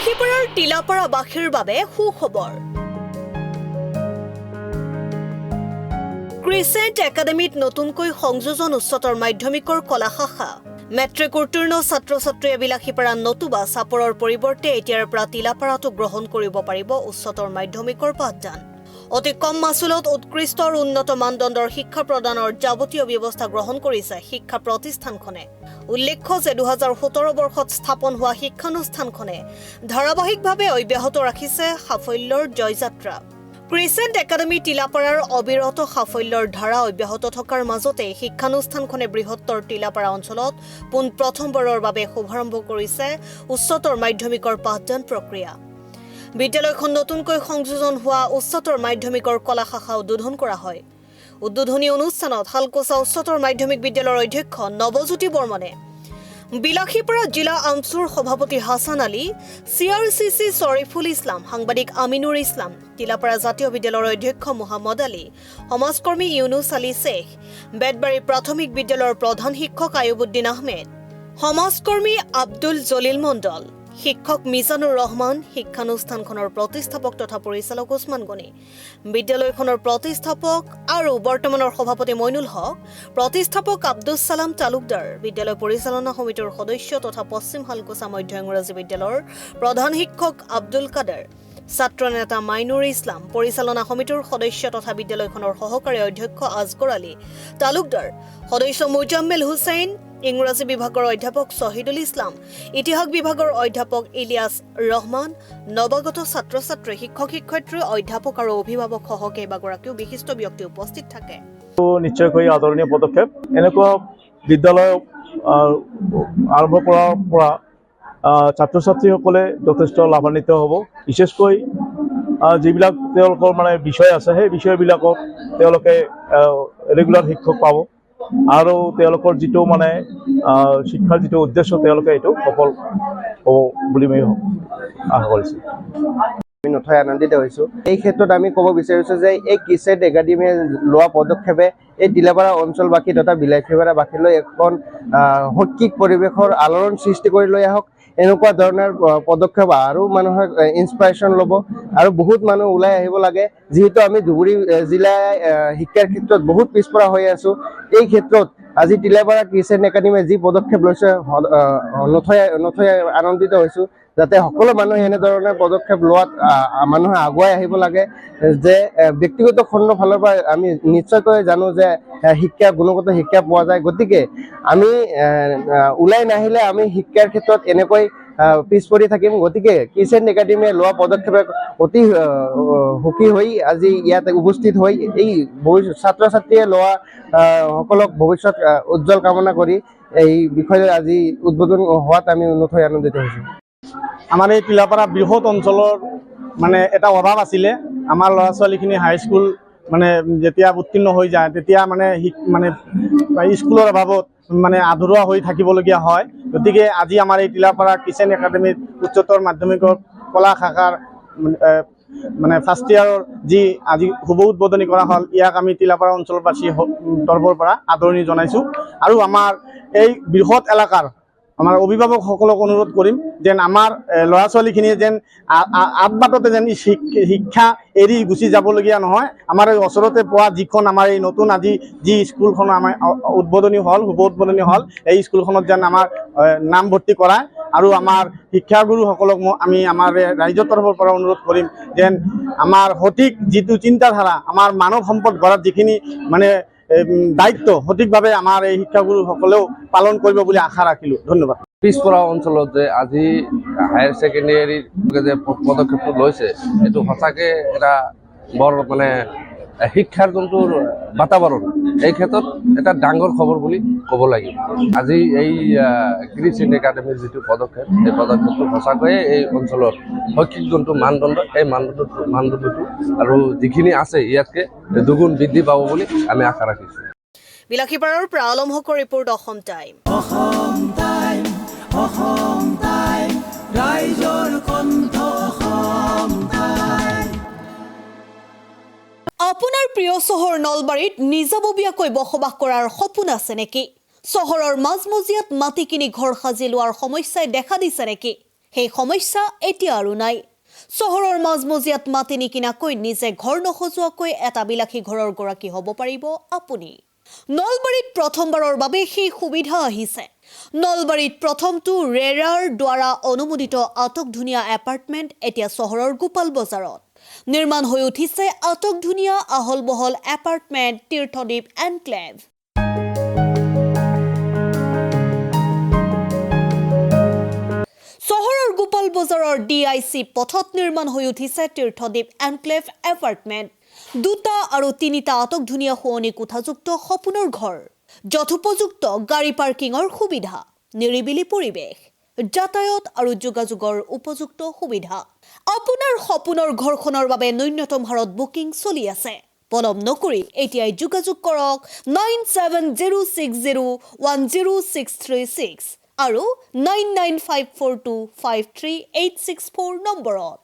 বিলাসীপাৰাৰ টিলাপাৰা বাসীৰ বাবে সুখবৰ। ক্ৰিচেণ্ট একাডেমীত নতুনকৈ সংযোজন উচ্চতৰ মাধ্যমিকৰ কলা শাখা। মেট্ৰিক উত্তীৰ্ণ ছাত্ৰ-ছাত্ৰীয়ে বিলাসীপাৰা নতুবা চাপৰৰ পৰিৱৰ্তে এতিয়াৰ পৰা টিলাপাৰাটো গ্ৰহণ কৰিব পাৰিব উচ্চতৰ মাধ্যমিকৰ পাঠদান। অতি কম মাচুলত উৎকৃষ্ট আৰু উন্নত মানদণ্ডৰ শিক্ষা প্ৰদানৰ যাৱতীয় ব্যৱস্থা গ্ৰহণ কৰিছে শিক্ষা প্ৰতিষ্ঠানখনে। উল্লেখ্য যে 2017 বৰ্ষত স্থাপন হোৱা শিক্ষানুষ্ঠানখনে ধাৰাবাহিকভাৱে অব্যাহত ৰাখিছে সাফল্যৰ জয়যাত্ৰা। ক্ৰিচেণ্ট একাডেমী টিলাপাৰাৰ অবিৰত সাফল্যৰ ধাৰা অব্যাহত থকাৰ মাজতে শিক্ষানুষ্ঠানখনে বৃহত্তৰ টিলাপাৰা অঞ্চলত পোনপ্ৰথমবাৰৰ বাবে শুভাৰম্ভ কৰিছে উচ্চতৰ মাধ্যমিকৰ পাঠদান প্ৰক্ৰিয়া। বিদ্যালয়খন নতুনকৈ সংযোজন হোৱা উচ্চতৰ মাধ্যমিকৰ কলা শাখা উদ্বোধন কৰা হয়। উদ্বোধনী অনুষ্ঠানত হালকুচা উচ্চতৰ মাধ্যমিক বিদ্যালয়ৰ অধ্যক্ষ নৱজ্যোতি বৰ্মনে, বিলাসীপাৰা জিলা আমচুৰ সভাপতি হাছান আলী, CRCC শ্বৰিফুল ইছলাম, সাংবাদিক আমিনুৰ ইছলাম, টিলাপাৰা জাতীয় বিদ্যালয়ৰ অধ্যক্ষ মোহাম্মদ আলী, সমাজকৰ্মী ইউনুছ আলী শ্বেখ, বেতবাৰী প্ৰাথমিক বিদ্যালয়ৰ প্ৰধান শিক্ষক আয়ুবুদ্দিন আহমেদ, সমাজকৰ্মী আব্দুল জলিল মণ্ডল, শিক্ষক মিজানুৰ ৰহমান, শিক্ষানুষ্ঠানখনৰ প্ৰতিষ্ঠাপক তথা পৰিচালক ওছমান গনি, বিদ্যালয়খনৰ প্ৰতিষ্ঠাপক আৰু বৰ্তমানৰ সভাপতি মইনুল হক, প্ৰতিষ্ঠাপক আব্দুছ ছালাম তালুকদাৰ, বিদ্যালয় পৰিচালনা সমিতিৰ সদস্য তথা পশ্চিম হালকুচা মধ্য ইংৰাজী বিদ্যালয়ৰ প্ৰধান শিক্ষক আব্দুল কাদেৰ, ছাত্ৰ নেতা মাইনুৰ ইছলাম, পৰিচালনা সমিতিৰ সদস্য তথা বিদ্যালয়খনৰ সহকাৰী অধ্যক্ষ আজগৰ আলী তালুকদাৰ, সদস্য মুজাম্মেল হুছেইন, ইংৰাজী বিভাগৰ অধ্যাপক শহীদুল ইছলাম, ইতিহাস বিভাগৰ অধ্যাপক ইলিয়াছ ৰহমান, নৱাগত ছাত্ৰ-ছাত্ৰী, শিক্ষক-শিক্ষয়িত্ৰী, অধ্যাপক আৰু অভিভাৱক সহ কেইবাগৰাকীও বিশিষ্ট ব্যক্তি উপস্থিত থাকে। নিশ্চয়কৈ আদৰণীয় পদক্ষেপ। এনেকুৱা বিদ্যালয় আৰম্ভ কৰাৰ পৰা ছাত্ৰ-ছাত্ৰীসকলে যথেষ্ট লাভান্বিত হ'ব। বিশেষকৈ যিবিলাক তেওঁলোকৰ বিষয় আছে সেই বিষয়বিলাকত তেওঁলোকে ৰেগুলাৰ শিক্ষক পাব আৰু তেওঁলোকৰ যিটো শিক্ষাৰ যিটো উদ্দেশ্য তেওঁলোকে এইটো সফল হ'ব বুলি মই আশা কৰিছোঁ। আমি নথৈ আনন্দিত হৈছোঁ। এই ক্ষেত্ৰত আমি ক'ব বিচাৰিছোঁ যে এই ক্ৰিচেণ্ট একাডেমীয়ে লোৱা পদক্ষেপে এই টিলাপাৰা অঞ্চলবাসী তথা বিলাসীপাৰাবাসীলৈ এখন শৈক্ষিক পৰিৱেশৰ আলোড়ন সৃষ্টি কৰি লৈ আহক। এনেকুৱা ধৰণৰ পদক্ষেপ আৰু মানুহক ইনস্পিৰেশ্যন ল'ব আৰু বহুত মানুহ ওলাই আহিব লাগে। যিহেতু আমি ধুবুৰী জিলাই শিক্ষাৰ ক্ষেত্ৰত বহুত পিছপৰা হৈ আছোঁ। এই ক্ষেত্ৰত আজি টিলাপাৰা ক্ৰিচেণ্ট একাডেমীয়ে যি পদক্ষেপ লৈছে নথৈ আনন্দিত হৈছোঁ। যাতে সকলো মানুহে এনেধৰণৰ পদক্ষেপ লোৱাত মানুহে আগুৱাই আহিব লাগে। যে ব্যক্তিগত খণ্ডৰ ফালৰ পৰা আমি নিশ্চয়কৈ জানো যে গুণগত শিক্ষা পোৱা যায়। গতিকে আমি ওলাই নাহিলে আমি শিক্ষাৰ ক্ষেত্ৰত এনেকৈ পিছ পৰি থাকিম। গতিকে ক্ৰিচেণ্ট একাডেমীয়ে লোৱা পদক্ষেপে অতি সুখী হৈ আজি ইয়াত উপস্থিত হৈ এই ছাত্ৰ-ছাত্ৰীয়ে লোৱা সকলক ভৱিষ্যত উজ্জ্বল কামনা কৰি এই বিষয়ে আজি উদ্বোধন হোৱাত আমি নথৈ আনন্দিত হৈছোঁ। আমাৰ এই টিলাপাৰা বৃহৎ অঞ্চলৰ এটা অভাৱ আছিলে। আমাৰ ল'ৰা ছোৱালীখিনি হাইস্কুল যেতিয়া উত্তীৰ্ণ হৈ যায় তেতিয়া স্কুলৰ অভাৱত আধৰুৱা হৈ থাকিবলগীয়া হয়। গতিকে আজি আমাৰ এই টিলাপাৰা ক্ৰিচেণ্ট একাডেমীত উচ্চতৰ মাধ্যমিকৰ কলা শাখাৰ ফাৰ্ষ্ট ইয়াৰৰ যি আজি শুভ উদ্বোধনী কৰা হ'ল, ইয়াক আমি টিলাপাৰা অঞ্চলবাসীৰ তৰফৰ পৰা আদৰণি জনাইছোঁ। আৰু আমাৰ এই বৃহৎ এলেকাৰ আমাৰ অভিভাৱকসকলক অনুৰোধ কৰিম যেন আমাৰ ল'ৰা ছোৱালীখিনিয়ে যেন আদবাটতে যেন শিক্ষা এৰি গুচি যাবলগীয়া নহয়। আমাৰ এই ওচৰতে পোৱা যিখন আমাৰ এই নতুন আজি যি স্কুলখন আমাৰ শুভ উদ্বোধনী হ'ল, এই স্কুলখনত যেন আমাৰ নামভৰ্তি কৰায়। আৰু আমাৰ শিক্ষাগুৰুসকলক আমি আমাৰ ৰাইজৰ তৰফৰ পৰা অনুৰোধ কৰিম যেন আমাৰ সঠিক যিটো চিন্তাধাৰা, আমাৰ মানৱ সম্পদ গঢ়াত যিখিনি দায়িত্ব সঠিকভাৱে আমাৰ এই শিক্ষাগুৰুসকলেও পালন কৰিব বুলি আশা ৰাখিলোঁ। ধন্যবাদ। পিছপৰা অঞ্চলত যে আজি হায়াৰ ছেকেণ্ডেৰীৰ যে পদক্ষেপটো লৈছে এইটো সঁচাকৈ এটা বৰ শিক্ষাৰ যোনটো বাতাবৰণ এই ক্ষেত্ৰত এটা ডাঙৰ খবৰ বুলি ক'ব লাগিব। আজি এই ক্ৰিচেণ্ট একাডেমীৰ যিটো পদক্ষেপ, এই পদক্ষেপটো সঁচাকৈয়ে এই অঞ্চলৰ শৈক্ষিক যোনটো মানদণ্ড এই মানদণ্ডটো আৰু যিখিনি আছে ইয়াতকৈ দুগুণ বৃদ্ধি পাব বুলি আমি আশা ৰাখিছোঁ। বিলাসীপাৰাৰ পৰা আলমহকৰ ৰিপৰ্ট, অসম টাইম। আপোনাৰ প্ৰিয় চহৰ নলবাৰীত নিজাববীয়াকৈ বসবাস কৰাৰ সপোন আছে নেকি? চহৰৰ মাজমজিয়াত মাটি কিনি ঘৰ সাজি লোৱাৰ সমস্যাই দেখা দিছে নেকি? সেই সমস্যা এতিয়া আৰু নাই। চহৰৰ মাজমজিয়াত মাটি নিকিনাকৈ নিজে ঘৰ নসজোৱাকৈ এটা বিলাসী ঘৰৰ গৰাকী হ'ব পাৰিব আপুনি। নলবাৰীত প্ৰথমবাৰৰ বাবে সেই সুবিধা আহিছে। নলবাৰীত প্ৰথমটো ৰেৰাৰ দ্বাৰা অনুমোদিত আটকধুনীয়া এপাৰ্টমেণ্ট এতিয়া চহৰৰ গোপাল বজাৰত নিৰ্মাণ হৈ উঠিছে। আটকধুনীয়া আহল বহল এপাৰ্টমেণ্ট তীৰ্থদ্বীপ এনক্লেভ। চহৰৰ গোপাল বজাৰৰ DIC পথত নিৰ্মাণ হৈ উঠিছে তীৰ্থদ্বীপ এনক্লেভ এপাৰ্টমেণ্ট। 2টা আৰু 3টা আটকধুনীয়া শুৱনি কোঠাযুক্ত সপোনৰ ঘৰ, যথোপযুক্ত গাড়ী পাৰ্কিঙৰ সুবিধা, নিৰিবিলি পৰিৱেশ, যাতায়াত আৰু যোগাযোগৰ উপযুক্ত সুবিধা। আপোনাৰ সপোনৰ ঘৰখনৰ বাবে ন্যূনতম হাৰত বুকিং চলি আছে। পলম নকৰি এতিয়াই যোগাযোগ কৰক 9706010636 আৰু 9954253864 নম্বৰত।